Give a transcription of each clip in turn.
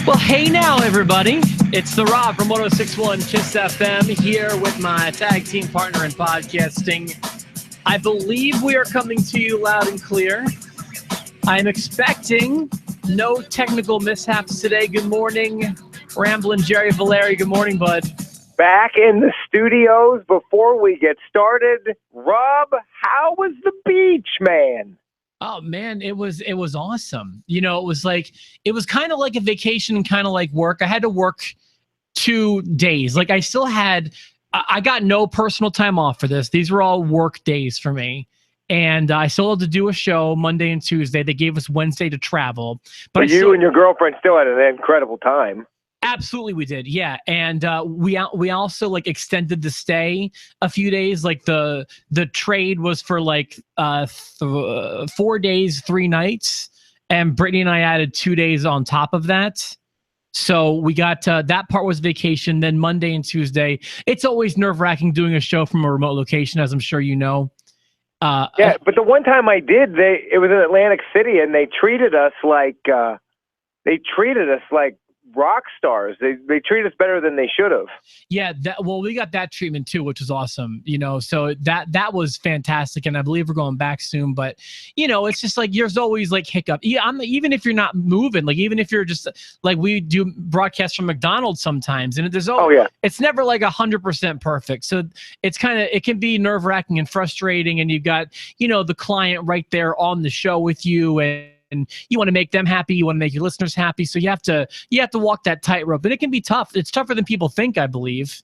Well, hey now, everybody. It's the Rob from 106.1 KISS FM here with my tag team partner in podcasting. I believe we are coming to you loud and clear. I'm expecting no technical mishaps today. Good morning, Ramblin' Jerry Valeri. Good morning, bud. Back in the studios before we get started. Rob, how was the beach, man? Oh man, it was awesome. You know, it was kind of like a vacation and kind of like work. I had to work 2 days. Like I got no personal time off for this. These were all work days for me. And I still had to do a show Monday and Tuesday. They gave us Wednesday to travel. But you and your girlfriend still had an incredible time. Absolutely, we did. Yeah, and we also like extended the stay a few days. Like the trade was for like 4 days, 3 nights, and Brittany and I added 2 days on top of that. So we got that part was vacation. Then Monday and Tuesday, it's always nerve-wracking doing a show from a remote location, as I'm sure you know. Yeah, but the one time I did, it was in Atlantic City, and they treated us like rock stars. They treat us better than they should have. Yeah, we got that treatment too, which was awesome. You know, so that was fantastic, and I believe we're going back soon. But you know, it's just like there's always like hiccup. Yeah, even if you're not moving, like even if you're just like we do broadcasts from McDonald's sometimes, and it's never like 100% perfect. So it can be nerve-wracking and frustrating, and you've got the client right there on the show with you, and you want to make them happy. You want to make your listeners happy. So you have to walk that tightrope, and it can be tough. It's tougher than people think, I believe.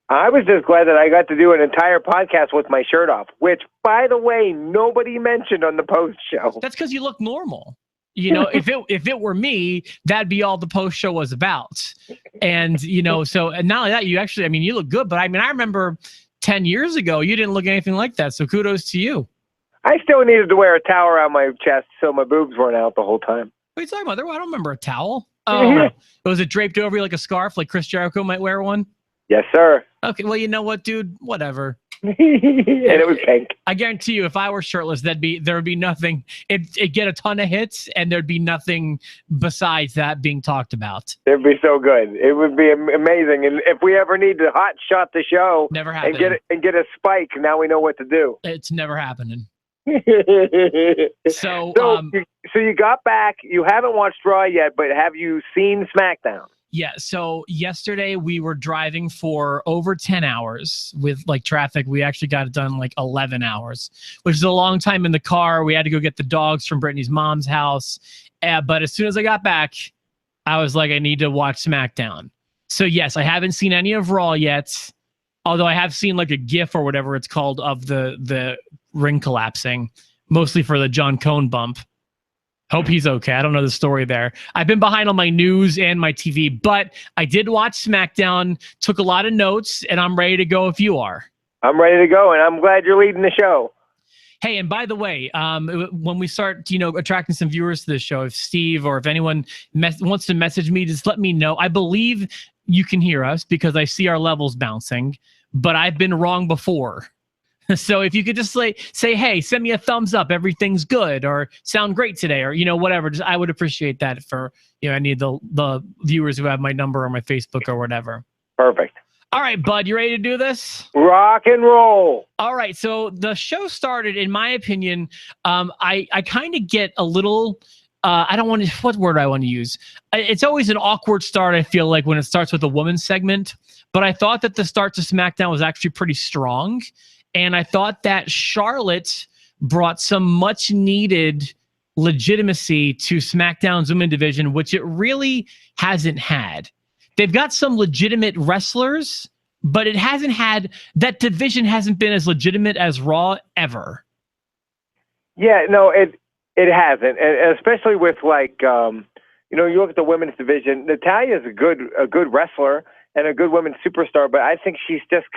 I was just glad that I got to do an entire podcast with my shirt off, which, by the way, nobody mentioned on the post show. That's because you look normal. You know, if it were me, that'd be all the post show was about. And so and not only that, you look good. But I remember 10 years ago, you didn't look anything like that. So kudos to you. I still needed to wear a towel around my chest so my boobs weren't out the whole time. What are you talking about? I don't remember a towel. Oh, was it draped over you like a scarf, like Chris Jericho might wear one? Yes, sir. Okay, well, you know what, dude? Whatever. And it was pink. I guarantee you, if I were shirtless, there would be nothing. It'd get a ton of hits, and there'd be nothing besides that being talked about. It'd be so good. It would be amazing. And if we ever need to hot shot the show, never happening. and get a spike, now we know what to do. It's never happening. So you got back. You haven't watched Raw yet, but have you seen SmackDown? Yeah. So yesterday we were driving for over 10 hours with like traffic. We actually got it done like 11 hours, which is a long time in the car. We had to go get the dogs from Brittany's mom's house. But as soon as I got back, I was like, I need to watch SmackDown. So yes, I haven't seen any of Raw yet. Although I have seen like a GIF or whatever it's called of the ring collapsing, mostly for the John Cone bump. Hope he's okay. I don't know the story there. I've been behind on my news and my TV, but I did watch SmackDown, took a lot of notes, and I'm ready to go if you are. I'm ready to go, and I'm glad you're leading the show. Hey, and by the way, when we start, attracting some viewers to the show, if Steve or if anyone wants to message me, just let me know. I believe you can hear us because I see our levels bouncing, but I've been wrong before. So if you could just say, hey, send me a thumbs up, everything's good, or sound great today, or whatever. I would appreciate that for any of the viewers who have my number or my Facebook or whatever. Perfect. All right, bud, you ready to do this? Rock and roll. All right, so the show started, in my opinion, I kind of get a little, what word I want to use? It's always an awkward start, I feel like, when it starts with a women's segment, but I thought that the start to SmackDown was actually pretty strong, and I thought that Charlotte brought some much-needed legitimacy to SmackDown's women division, which it really hasn't had. They've got some legitimate wrestlers, but that division hasn't been as legitimate as Raw ever. Yeah, no, it hasn't, and especially with you look at the women's division. Natalia's a good wrestler and a good women's superstar, but I think she's just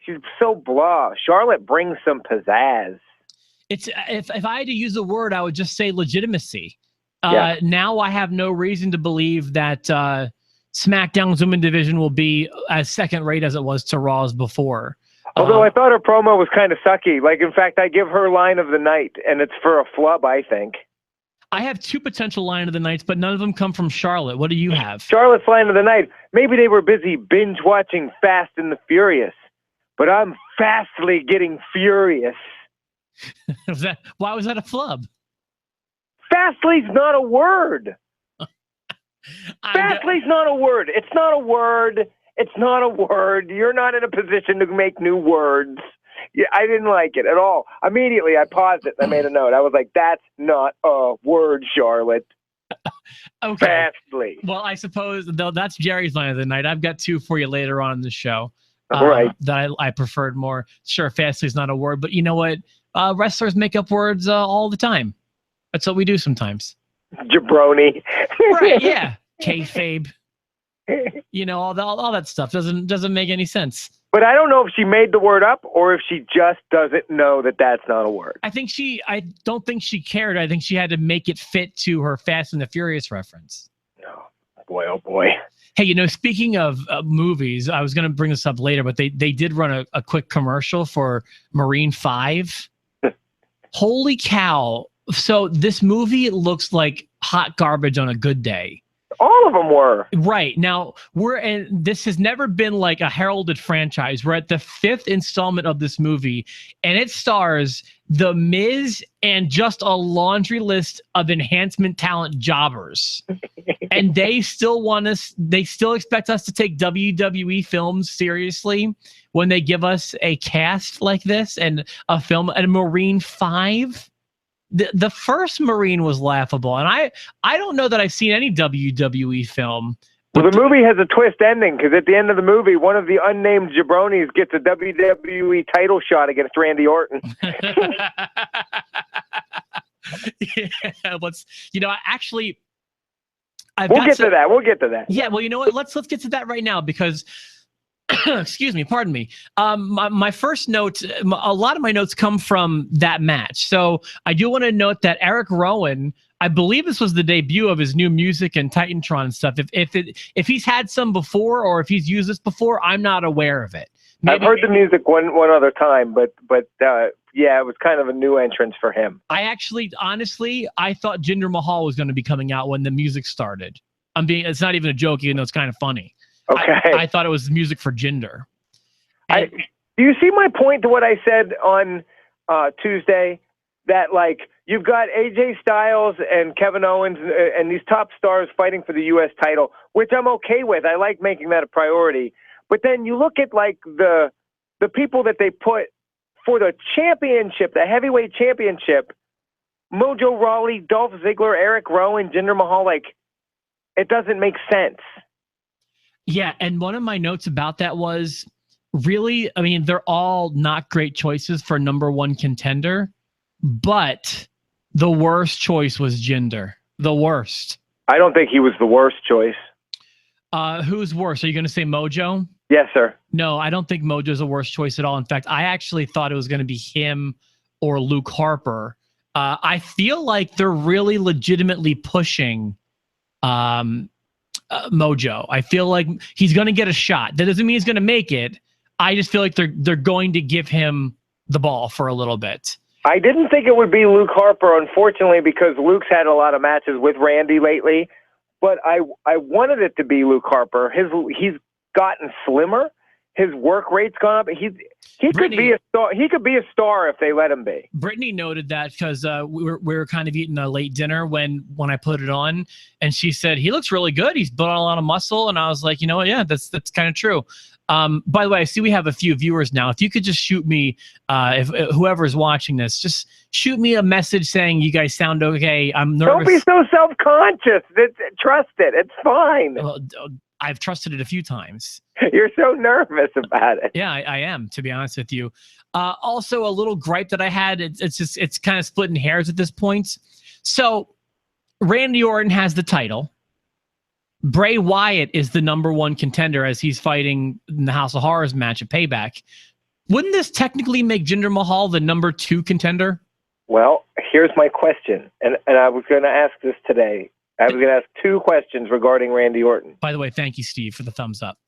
she's so blah. Charlotte brings some pizzazz. It's if I had to use a word, I would just say legitimacy. Yeah. Now I have no reason to believe that SmackDown's women division will be as second rate as it was to Raw's before. Although I thought her promo was kind of sucky. Like, in fact, I give her line of the night, and it's for a flub, I think. I have 2 potential line of the nights, but none of them come from Charlotte. What do you have? Charlotte's line of the night. Maybe they were busy binge watching Fast and the Furious, but I'm fastly getting furious. Why was that a flub? Fastly's not a word. Fastly's not a word. It's not a word. It's not a word. You're not in a position to make new words. Yeah, I didn't like it at all. Immediately, I paused it and I made a note. I was like, that's not a word, Charlotte. Okay. Fastly. Well, I suppose, though, that's Jerry's line of the night. I've got 2 for you later on in the show Right. that I preferred more. Sure, fastly's not a word, but you know what? Wrestlers make up words all the time. That's what we do sometimes. Jabroni. Right, yeah. Kayfabe. You know, all that stuff doesn't make any sense. But I don't know if she made the word up or if she just doesn't know that that's not a word. I don't think she cared. I think she had to make it fit to her Fast and the Furious reference. Oh, boy, oh boy. Hey, you know, speaking of movies, I was going to bring this up later, but they did run a quick commercial for Marine 5. Holy cow. So this movie looks like hot garbage on a good day. All of them were. Right. Now, this has never been like a heralded franchise. We're at the 5th installment of this movie, and it stars The Miz and just a laundry list of enhancement talent jobbers. And they still expect us to take WWE films seriously when they give us a cast like this and a film at a Marine 5. The first Marine was laughable, and I don't know that I've seen any WWE film. Well, the movie has a twist ending because at the end of the movie, one of the unnamed jabronis gets a WWE title shot against Randy Orton. Yeah, actually, we'll get to that. Yeah, well, you know what? Let's get to that right now because. Excuse me, pardon me. My first note, a lot of my notes come from that match. So I do want to note that Eric Rowan, I believe this was the debut of his new music and Titantron stuff. If he's had some before or if he's used this before, I'm not aware of it. I've heard the music one other time, but yeah, it was kind of a new entrance for him. Honestly, I thought Jinder Mahal was going to be coming out when the music started. It's not even a joke, even though it's kind of funny. Okay. I thought it was music for Jinder. Do you see my point to what I said on Tuesday? That like you've got AJ Styles and Kevin Owens and these top stars fighting for the U.S. title, which I'm okay with. I like making that a priority. But then you look at like the people that they put for the championship, the heavyweight championship, Mojo Rawley, Dolph Ziggler, Eric Rowan, Jinder Mahal. Like it doesn't make sense. Yeah, and one of my notes about that was really, I mean, they're all not great choices for number 1 contender, but the worst choice was Jinder. The worst. I don't think he was the worst choice. Who's worse? Are you going to say Mojo? Yes, sir. No, I don't think Mojo's a worst choice at all. In fact, I actually thought it was going to be him or Luke Harper. I feel like they're really legitimately pushing Mojo. I feel like he's going to get a shot. That doesn't mean he's going to make it. I just feel like they're going to give him the ball for a little bit. I didn't think it would be Luke Harper, unfortunately, because Luke's had a lot of matches with Randy lately. But I wanted it to be Luke Harper. He's gotten slimmer. His work rate's gone up. He could be a star. He could be a star if they let him be. Brittany noted that because we were kind of eating a late dinner when I put it on, and she said he looks really good. He's built on a lot of muscle, and I was like, you know what? Yeah, that's kind of true. By the way, I see we have a few viewers now. If you could just shoot me, if whoever's watching this, just shoot me a message saying you guys sound okay. I'm nervous. Don't be so self-conscious. Trust it. It's fine. Well, I've trusted it a few times. You're so nervous about it. Yeah, I am, to be honest with you. Also, a little gripe that I had, it's kind of splitting hairs at this point. So Randy Orton has the title. Bray Wyatt is the number 1 contender as he's fighting in the House of Horrors match at Payback. Wouldn't this technically make Jinder Mahal the number 2 contender? Well, here's my question, and I was going to ask this today. I was going to ask 2 questions regarding Randy Orton. By the way, thank you, Steve, for the thumbs up.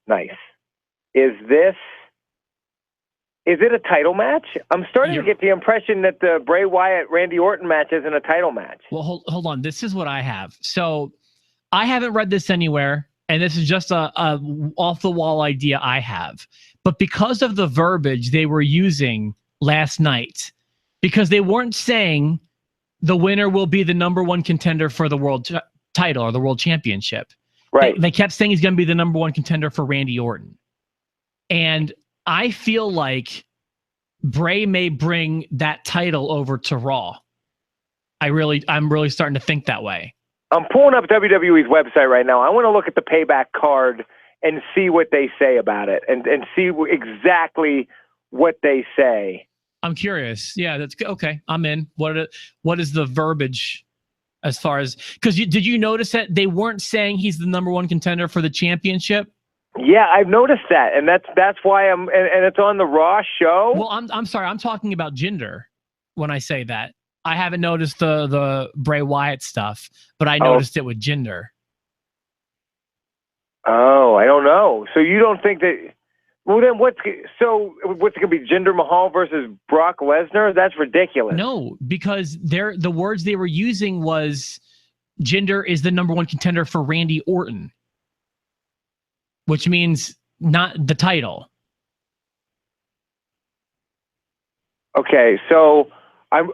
Nice. Is this Is it a title match? I'm starting to get the impression that the Bray Wyatt Randy Orton match isn't a title match. Well, hold on. This is what I have. So I haven't read this anywhere, and this is just a off the wall idea I have. But because of the verbiage they were using last night, because they weren't saying the winner will be the #1 contender for the world title or the world championship. Right. They kept saying he's going to be the #1 contender for Randy Orton. And I feel like Bray may bring that title over to Raw. I'm really starting to think that way. I'm pulling up WWE's website right now. I want to look at the Payback card and see what they say about it, and see exactly what they say. I'm curious. Yeah, that's okay. I'm in. What is the verbiage as far as, because did you notice that they weren't saying he's the #1 contender for the championship? Yeah, I've noticed that, and that's why and it's on the Raw show. Well, I'm sorry, I'm talking about Jinder when I say that. I haven't noticed the Bray Wyatt stuff, but I noticed it with Jinder. Oh, I don't know. So you don't think that? Well, then what's it going to be? Jinder Mahal versus Brock Lesnar? That's ridiculous. No, because the words they were using was Jinder is the #1 contender for Randy Orton, which means not the title. Okay, so I'm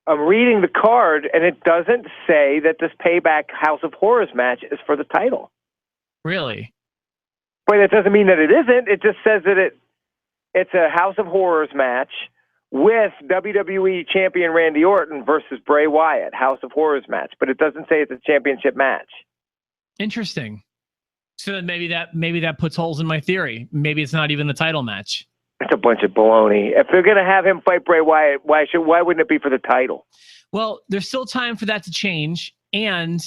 reading the card, and it doesn't say that this Payback House of Horrors match is for the title. Really? But it doesn't mean that it isn't. It just says that it's a House of Horrors match with WWE champion Randy Orton versus Bray Wyatt, House of Horrors match. But it doesn't say it's a championship match. Interesting. So then maybe that puts holes in my theory. Maybe it's not even the title match. It's a bunch of baloney. If they're going to have him fight Bray Wyatt, why wouldn't it be for the title? Well, there's still time for that to change, and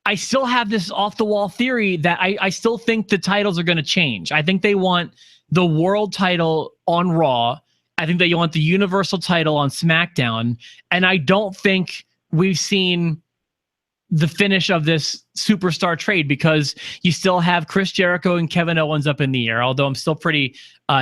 I still have this off-the-wall theory that I still think the titles are going to change. I think they want the world title on Raw. I think they want the Universal title on SmackDown, and I don't think we've seen the finish of this superstar trade, because you still have Chris Jericho and Kevin Owens up in the air, although I'm still pretty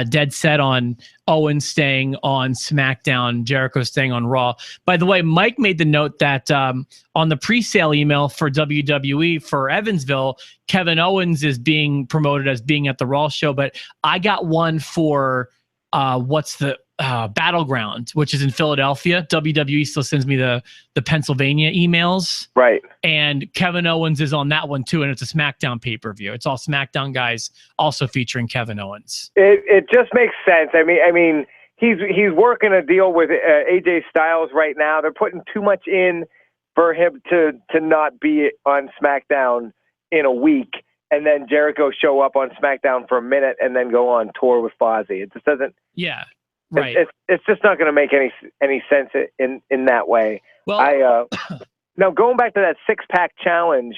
dead set on Owens staying on SmackDown, Jericho staying on Raw. By the way, Mike made the note that on the pre-sale email for WWE for Evansville, Kevin Owens is being promoted as being at the Raw show, but I got one for what's the Battleground, which is in Philadelphia. WWE still sends me the Pennsylvania emails. Right. And Kevin Owens is on that one too, and it's a SmackDown pay-per-view. It's all SmackDown guys also featuring Kevin Owens. It just makes sense. I mean, he's working a deal with AJ Styles right now. They're putting too much in for him to not be on SmackDown in a week, and then Jericho show up on SmackDown for a minute and then go on tour with Fozzy. It just doesn't. Yeah. Right. It's just not going to make any sense in that way. Well, now going back to that 6-pack challenge,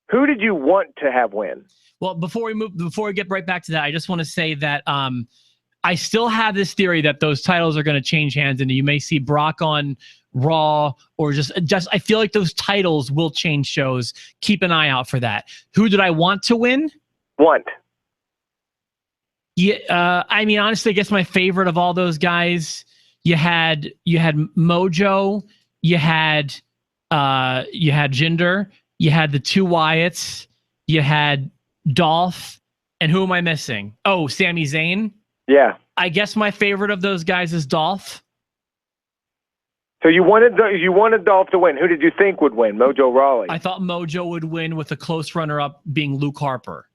who did you want to have win? Well, before we get right back to that, I just want to say that I still have this theory that those titles are going to change hands, and you may see Brock on Raw, or just I feel like those titles will change shows. Keep an eye out for that. Who did I want to win? Yeah, I mean, honestly, I guess my favorite of all those guys, you had Mojo, you had Jinder, you had the two Wyatts, you had Dolph, and who am I missing? Oh, Sami Zayn. Yeah. I guess my favorite of those guys is Dolph. So you wanted Dolph to win. Who did you think would win? Mojo Rawley. I thought Mojo would win, with a close runner-up being Luke Harper.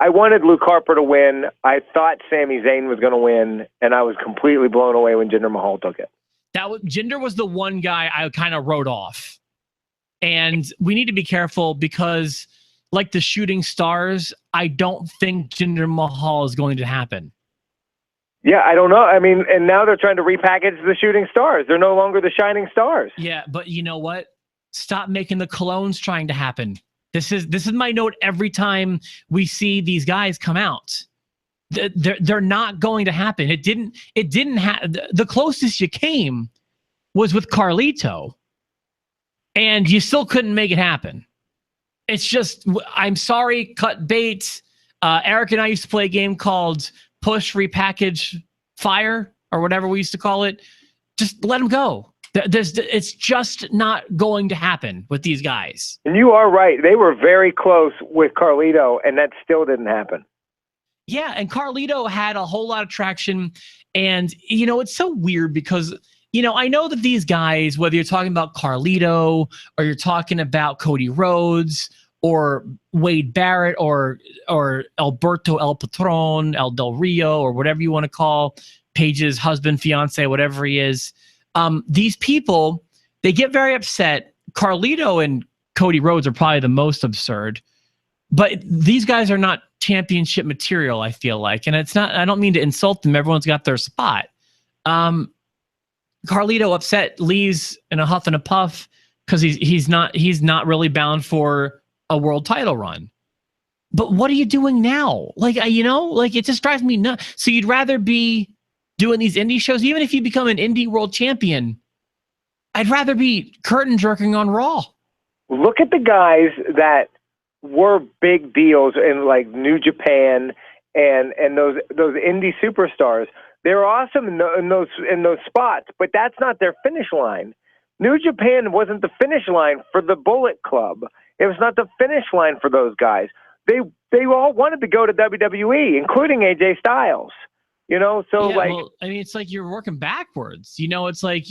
I wanted Luke Harper to win. I thought Sami Zayn was going to win, and I was completely blown away when Jinder Mahal took it. Jinder was the one guy I kind of wrote off. And we need to be careful, because like the shooting stars, I don't think Jinder Mahal is going to happen. Yeah, I don't know. I mean, and now they're trying to repackage the shooting stars. They're no longer the shining stars. Yeah, but you know what? Stop making the colognes trying to happen. This is my note every time we see these guys come out. They're not going to happen. It didn't the closest you came was with Carlito, and you still couldn't make it happen. It's just, I'm sorry, cut bait. Eric and I used to play a game called push, repackage, fire, or whatever we used to call it. Just let them go. It's just not going to happen with these guys. And you are right. They were very close with Carlito, and that still didn't happen. Yeah, and Carlito had a whole lot of traction. And, it's so weird because, I know that these guys, whether you're talking about Carlito or you're talking about Cody Rhodes or Wade Barrett or Alberto El Patron, El Del Rio, or whatever you want to call Paige's husband, fiance, whatever he is, these people, they get very upset. Carlito and Cody Rhodes are probably the most absurd, but these guys are not championship material, I feel like. And it's not, I don't mean to insult them. Everyone's got their spot. Carlito upset, leaves in a huff and a puff because he's not really bound for a world title run. But what are you doing now? It just drives me nuts. So you'd rather be doing these indie shows, even if you become an indie world champion, I'd rather be curtain jerking on Raw. Look at the guys that were big deals in like New Japan and those indie superstars. They're awesome in those spots, but that's not their finish line. New Japan wasn't the finish line for the Bullet Club. It was not the finish line for those guys. They all wanted to go to WWE, including AJ Styles. It's like you're working backwards. It's like.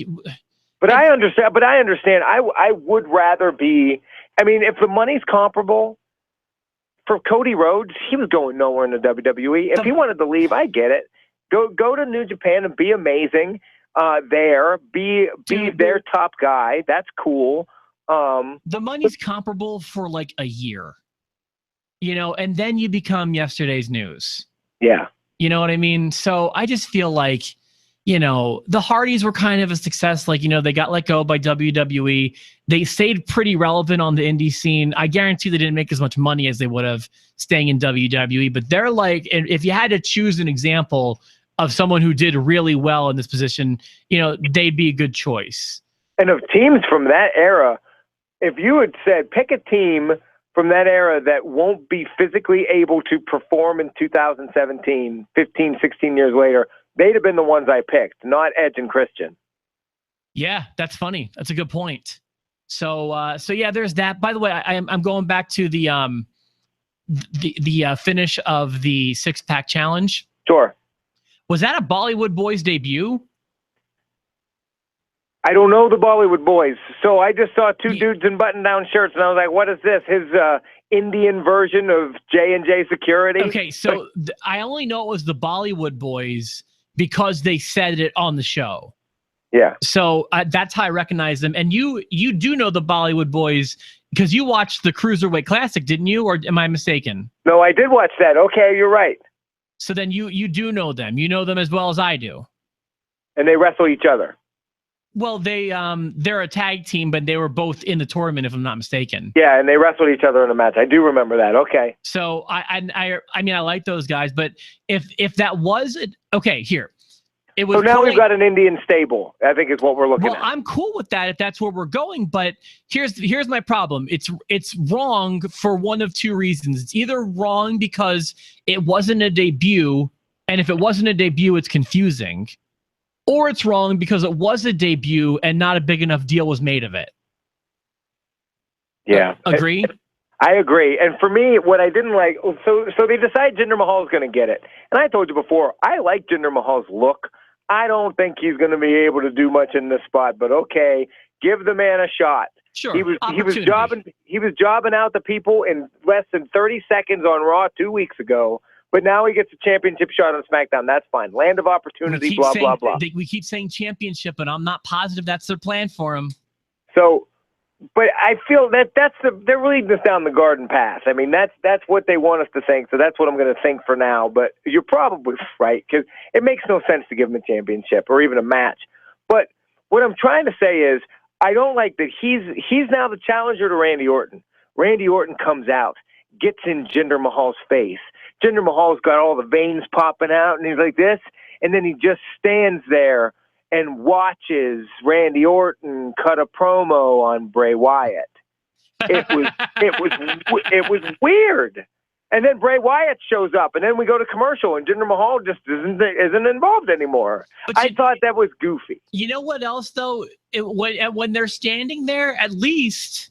But I understand. I would rather be. If the money's comparable for Cody Rhodes, he was going nowhere in the WWE. If he wanted to leave, I get it. Go to New Japan and be amazing. Be their top guy. That's cool. The money's comparable for like a year, and then you become yesterday's news. Yeah. You know what I mean? So I just feel like, the Hardys were kind of a success. Like, they got let go by WWE. They stayed pretty relevant on the indie scene. I guarantee they didn't make as much money as they would have staying in WWE. But they're like, if you had to choose an example of someone who did really well in this position, they'd be a good choice. And of teams from that era, if you had said, pick a team from that era that won't be physically able to perform in 2017, 15, 16 years later, they'd have been the ones I picked, not Edge and Christian. Yeah, that's funny. That's a good point. So yeah, there's that. By the way, I'm going back to the finish of the 6-pack challenge. Sure. Was that a Bollywood Boys debut? I don't know the Bollywood Boys, so I just saw two dudes in button-down shirts, and I was like, "What is this? His Indian version of J&J Security?" Okay, so I only know it was the Bollywood Boys because they said it on the show. Yeah. So that's how I recognize them. And you do know the Bollywood Boys because you watched the Cruiserweight Classic, didn't you? Or am I mistaken? No, I did watch that. Okay, you're right. So then you do know them. You know them as well as I do. And they wrestle each other. Well, they're a tag team, but they were both in the tournament, if I'm not mistaken. Yeah, and they wrestled each other in a match. I do remember that. Okay. So I like those guys, but if that was it, okay, here. It was. So now we've got an Indian stable, I think is what we're looking at. Well, I'm cool with that if that's where we're going, but here's my problem. It's wrong for one of two reasons. It's either wrong because it wasn't a debut, and if it wasn't a debut, it's confusing. Or it's wrong because it was a debut and not a big enough deal was made of it. Yeah. Agree? I agree. And for me, what I didn't like, so they decide Jinder Mahal is going to get it. And I told you before, I like Jinder Mahal's look. I don't think he's going to be able to do much in this spot, but okay, give the man a shot. Sure. He was jobbing out the people in less than 30 seconds on Raw 2 weeks ago. But now he gets a championship shot on SmackDown. That's fine. Land of opportunity, blah, blah, blah. We keep saying championship, but I'm not positive that's their plan for him. So, but I feel they're leading us down the garden path. I mean, that's what they want us to think. So that's what I'm going to think for now. But you're probably right because it makes no sense to give him a championship or even a match. But what I'm trying to say is I don't like that he's now the challenger to Randy Orton. Randy Orton comes out, gets in Jinder Mahal's face. Jinder Mahal's got all the veins popping out, and he's like this, and then he just stands there and watches Randy Orton cut a promo on Bray Wyatt. It was weird, And then Bray Wyatt shows up, and then we go to commercial, and Jinder Mahal just isn't involved anymore. I thought that was goofy. You know what else, though? When they're standing there, at least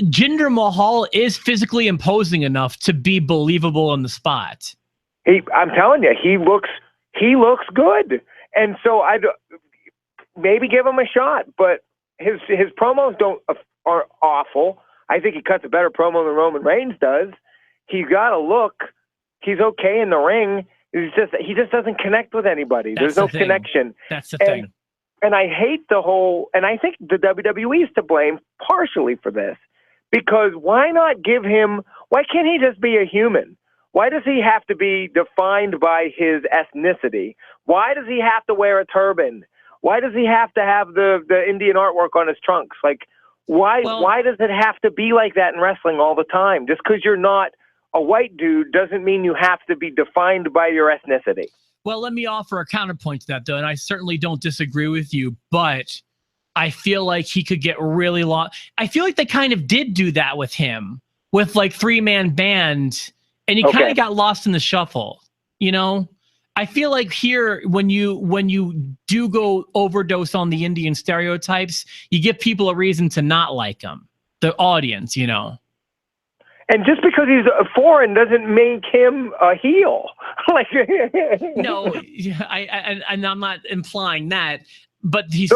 Jinder Mahal is physically imposing enough to be believable in the spot. I'm telling you, he looks good. And so I'd maybe give him a shot, but his promos are awful. I think he cuts a better promo than Roman Reigns does. He's got a look. He's okay in the ring. He just doesn't connect with anybody. There's no connection. That's the thing. And I hate and I think the WWE is to blame partially for this, because why can't he just be a human? Why does he have to be defined by his ethnicity? Why does he have to wear a turban? Why does he have to have the Indian artwork on his trunks? Like, why does it have to be like that in wrestling all the time? Just because you're not a white dude doesn't mean you have to be defined by your ethnicity. Well, let me offer a counterpoint to that, though, and I certainly don't disagree with you, but I feel like he could get really long. I feel like they kind of did do that with him, with like 3-man band, and he kind of got lost in the shuffle, you know? I feel like here, when you do go overdose on the Indian stereotypes, you give people a reason to not like him, the audience, you know? And just because he's a foreign doesn't make him a heel. No, and I'm not implying that, but he's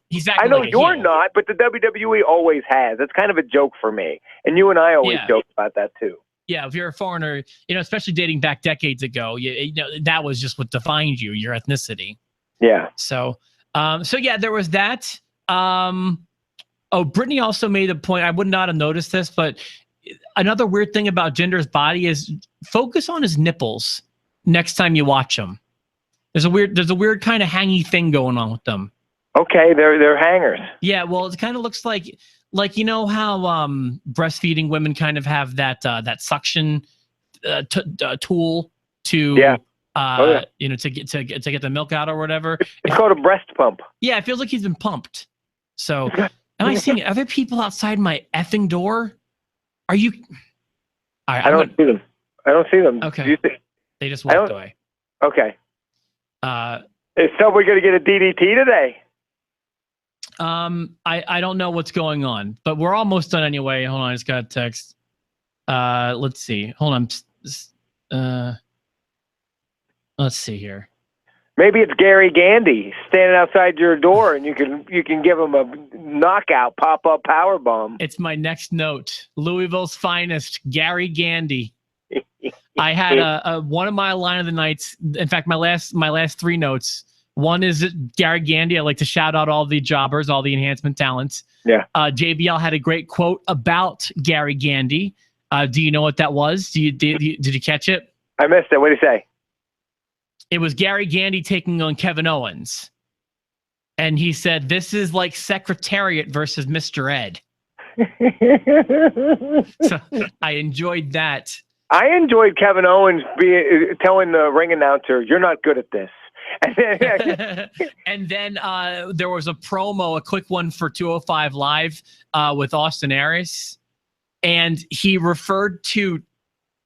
he's acting. I know like you're not, but the WWE always has. It's kind of a joke for me, and you and I always joke about that too. Yeah, if you're a foreigner, you know, especially dating back decades ago, you know that was just what defined you, your ethnicity. Yeah. So yeah, there was that. Brittany also made a point. I would not have noticed this, but another weird thing about Jinder's body is focus on his nipples next time you watch him. There's a weird kind of hangy thing going on with them. Okay, they're hangers. Yeah, well, it kind of looks like you know how breastfeeding women kind of have that suction tool to you know to get the milk out or whatever. It's called a breast pump. Yeah, it feels like he's been pumped. So, am I seeing other people outside my effing door? Are you? I don't see them. I don't see them. Okay. They just walked away. Okay. Is somebody going to get a DDT today? I don't know what's going on, but we're almost done anyway. Hold on, I just got a text. Let's see. Hold on. Let's see here. Maybe it's Gary Gandy standing outside your door, and you can give him a knockout pop-up power bomb. It's my next note. Louisville's finest, Gary Gandy. I had one of my line of the nights. In fact, my last 3 notes. One is Gary Gandy. I like to shout out all the jobbers, all the enhancement talents. Yeah. JBL had a great quote about Gary Gandy. Do you know what that was? Did you catch it? I missed it. What did he say? It was Gary Gandy taking on Kevin Owens. And he said, this is like Secretariat versus Mr. Ed. So I enjoyed that. I enjoyed Kevin Owens telling the ring announcer, you're not good at this. And then there was a promo, a quick one for 205 Live with Austin Aries. And he referred to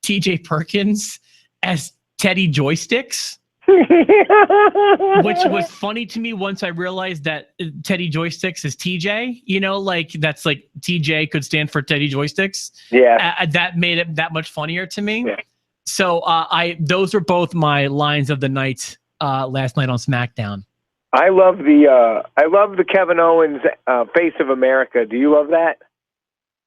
TJ Perkins as Teddy Joysticks. Which was funny to me once I realized that Teddy Joysticks is TJ, you know, like that's like TJ could stand for Teddy Joysticks. Yeah. That made it that much funnier to me. Yeah. So those were both my lines of the night last night on SmackDown. I love the Kevin Owens Face of America. Do you love that?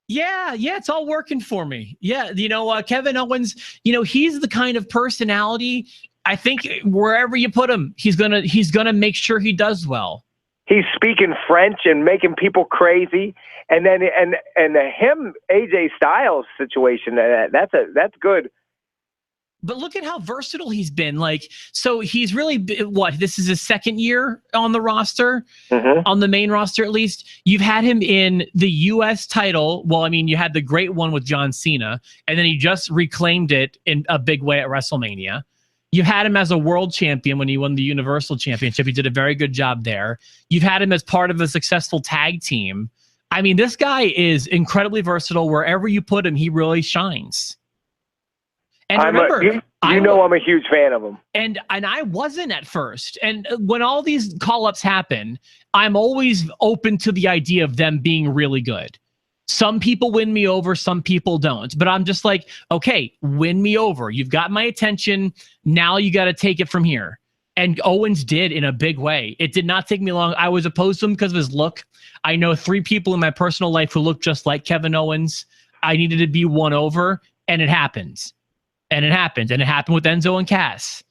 Yeah, it's all working for me. Yeah, you know, Kevin Owens, you know, he's the kind of personality. I think wherever you put him, he's gonna make sure he does well. He's speaking French and making people crazy, and then him AJ Styles situation, that's good. But look at how versatile he's been. Like, so he's really this is his 2nd year on the roster, on the main roster at least. You've had him in the U.S. title. Well, I mean, you had the great one with John Cena, and then he just reclaimed it in a big way at WrestleMania. You had him as a world champion when he won the Universal Championship. He did a very good job there. You've had him as part of a successful tag team. I mean, this guy is incredibly versatile. Wherever you put him, he really shines. And remember, I'm a huge fan of him. And I wasn't at first. And when all these call-ups happen, I'm always open to the idea of them being really good. Some people win me over, some people don't. But I'm just like, okay, win me over. You've got my attention. Now you got to take it from here. And Owens did in a big way. It did not take me long. I was opposed to him because of his look. I know 3 people in my personal life who look just like Kevin Owens. I needed to be won over, and it happened. And it happened. And it happened with Enzo and Cass.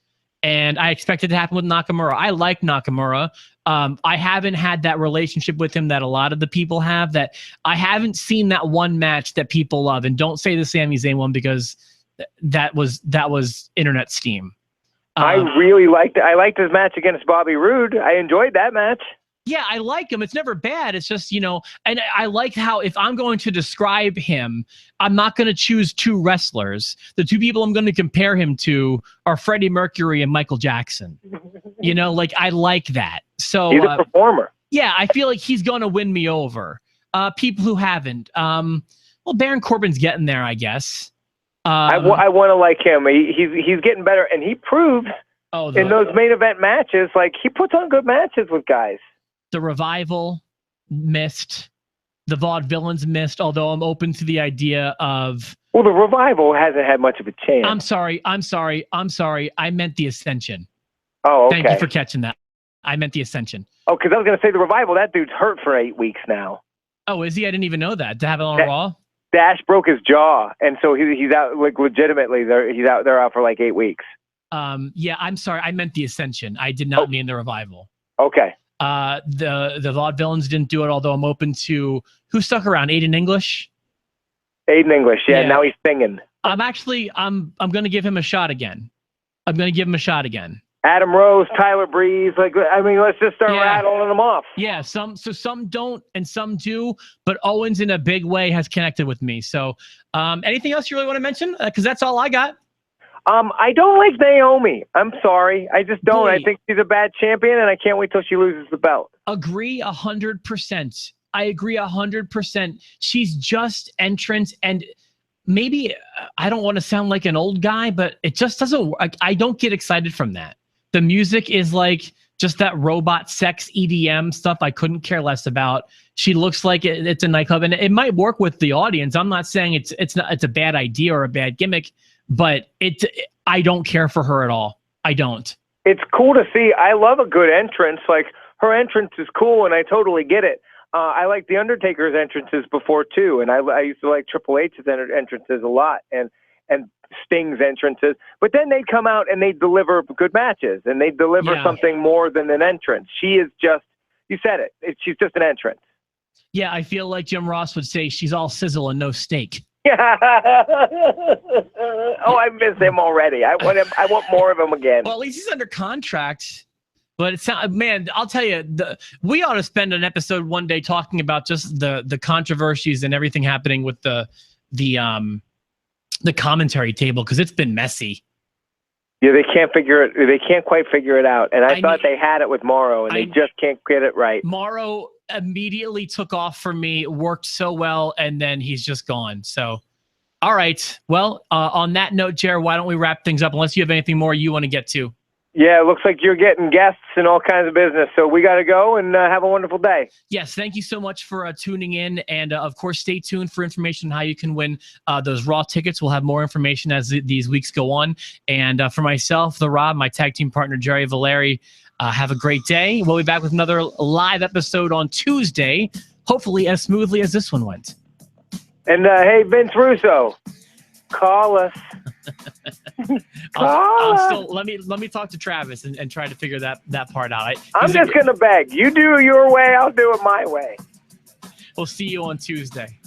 And I expected it to happen with Nakamura. I like Nakamura. I haven't had that relationship with him that a lot of the people have. That I haven't seen that one match that people love. And don't say the Sami Zayn one, because that was internet steam. I really liked it. I liked his match against Bobby Roode. I enjoyed that match. Yeah, I like him. It's never bad. It's just, and I like how if I'm going to describe him, I'm not going to choose 2 wrestlers. The 2 people I'm going to compare him to are Freddie Mercury and Michael Jackson. I like that. So he's a performer. Yeah, I feel like he's going to win me over. People who haven't. Baron Corbin's getting there, I guess. I want to like him. He's getting better, and he proved in those main event matches, like he puts on good matches with guys. The Revival missed. The Vaudevillains missed, although I'm open to the idea of... Well, the Revival hasn't had much of a chance. I'm sorry. I meant the Ascension. Oh, okay. Thank you for catching that. I meant the Ascension. Oh, because I was going to say the Revival, that dude's hurt for 8 weeks now. Oh, is he? I didn't even know that. To have it on Raw? Dash broke his jaw, and so he's out, like, legitimately. They're out for like 8 weeks. Yeah, I'm sorry. I meant the Ascension. I did not mean the Revival. Okay. The Vaudevillains didn't do it, although I'm open to who stuck around. Aiden English. Aiden English, yeah. Now he's singing. I'm going to give him a shot again. Adam Rose, Tyler Breeze, let's just start rattling them off. Yeah, some don't and some do, but Owens in a big way has connected with me. So, anything else you really want to mention? Because that's all I got. I don't like Naomi. I'm sorry. I just don't. Boy. I think she's a bad champion, and I can't wait till she loses the belt. Agree 100%. I agree 100%. She's just entrance, and maybe I don't want to sound like an old guy, but it just doesn't. I don't get excited from that. The music is like just that robot sex EDM stuff I couldn't care less about. She looks like it's a nightclub, and it might work with the audience. I'm not saying it's a bad idea or a bad gimmick, but I don't care for her at all. I don't. It's cool to see. I love a good entrance. Like, her entrance is cool, and I totally get it. I like the Undertaker's entrances before too, and I used to like Triple H's entrances a lot, and Sting's entrances. But then they'd come out and they'd deliver good matches, and they'd deliver something more than an entrance. She is just, you said it. She's just an entrance. Yeah, I feel like Jim Ross would say she's all sizzle and no steak. Oh, I miss him already. I want more of him again. Well, at least he's under contract. But it's man, I'll tell you, we ought to spend an episode one day talking about just the controversies and everything happening with the commentary table, because it's been messy. Yeah, they can't figure it. They can't quite figure it out. And I thought they had it with Morrow, and they just can't get it right. Morrow immediately took off for me, worked so well, and then he's just gone. So, all right. Well, on that note, Jared, why don't we wrap things up? Unless you have anything more you want to get to. Yeah, it looks like you're getting guests and all kinds of business. So we got to go, and have a wonderful day. Yes, thank you so much for tuning in. And, of course, stay tuned for information on how you can win those Raw tickets. We'll have more information as these weeks go on. And for myself, The Rob, my tag team partner, Jerry Valeri, have a great day. We'll be back with another live episode on Tuesday, hopefully as smoothly as this one went. And, hey, Vince Russo, call us. Let me talk to Travis and try to figure that part out. I'm just going to beg. You do your way, I'll do it my way. We'll see you on Tuesday.